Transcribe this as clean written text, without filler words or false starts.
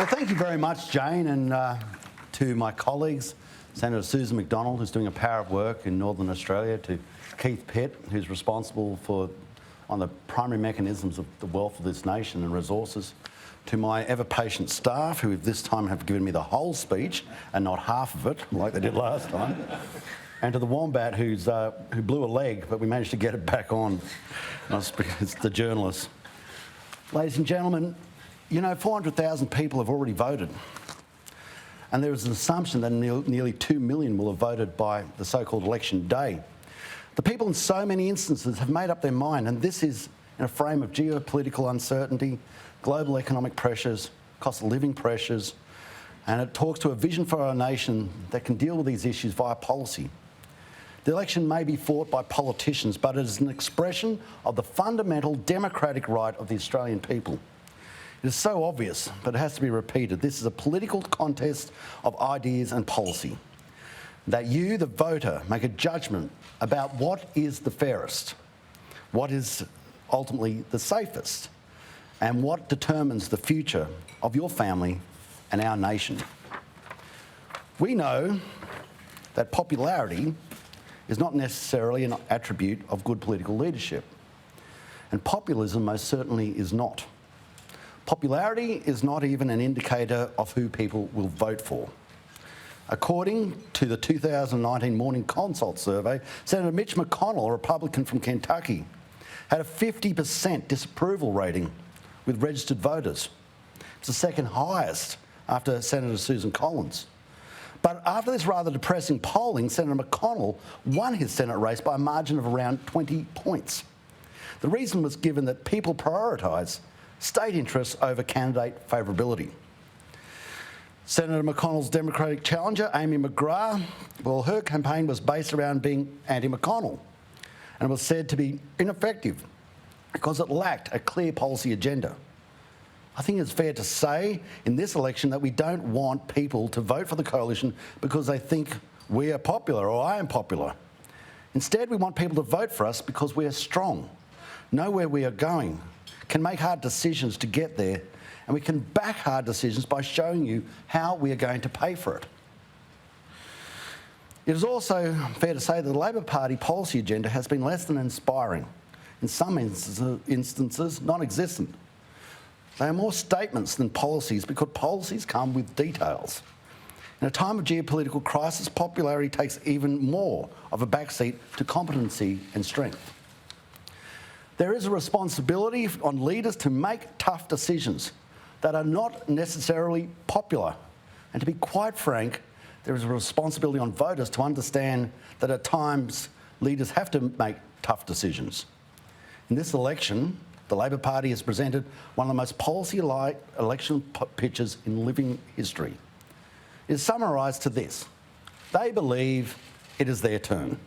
Well, thank you very much, Jane, and to my colleagues, Senator Susan McDonald, who's doing a power of work in Northern Australia, to Keith Pitt, who's responsible for one of the primary mechanisms of the wealth of this nation and resources, to my ever-patient staff, who this time have given me the whole speech and not half of it, like they did last time, and to the Wombat, who blew a leg, but we managed to get it back on. It's the journalist. Ladies and gentlemen, you know, 400,000 people have already voted. And there is an assumption that nearly 2 million will have voted by the so-called election day. The people in so many instances have made up their mind, and this is in a frame of geopolitical uncertainty, global economic pressures, cost of living pressures, and it talks to a vision for our nation that can deal with these issues via policy. The election may be fought by politicians, but it is an expression of the fundamental democratic right of the Australian people. It is so obvious, but it has to be repeated. This is a political contest of ideas and policy. That you, the voter, make a judgement about what is the fairest, what is ultimately the safest, and what determines the future of your family and our nation. We know that popularity is not necessarily an attribute of good political leadership, and populism most certainly is not. Popularity is not even an indicator of who people will vote for. According to the 2019 Morning Consult survey, Senator Mitch McConnell, a Republican from Kentucky, had a 50% disapproval rating with registered voters. It's the second highest after Senator Susan Collins. But after this rather depressing polling, Senator McConnell won his Senate race by a margin of around 20 points. The reason was given that people prioritise state interests over candidate favourability. Senator McConnell's Democratic challenger, Amy McGrath, well, her campaign was based around being anti-McConnell and was said to be ineffective because it lacked a clear policy agenda. I think it's fair to say in this election that we don't want people to vote for the coalition because they think we are popular or I am popular. Instead, we want people to vote for us because we are strong, know where we are going, can make hard decisions to get there, and we can back hard decisions by showing you how we are going to pay for it. It is also fair to say that the Labor Party policy agenda has been less than inspiring, in some instances non-existent. They are more statements than policies because policies come with details. In a time of geopolitical crisis, popularity takes even more of a backseat to competency and strength. There is a responsibility on leaders to make tough decisions that are not necessarily popular. And to be quite frank, there is a responsibility on voters to understand that at times leaders have to make tough decisions. In this election, the Labor Party has presented one of the most policy-like election pitches in living history. It is summarised to this: they believe it is their turn.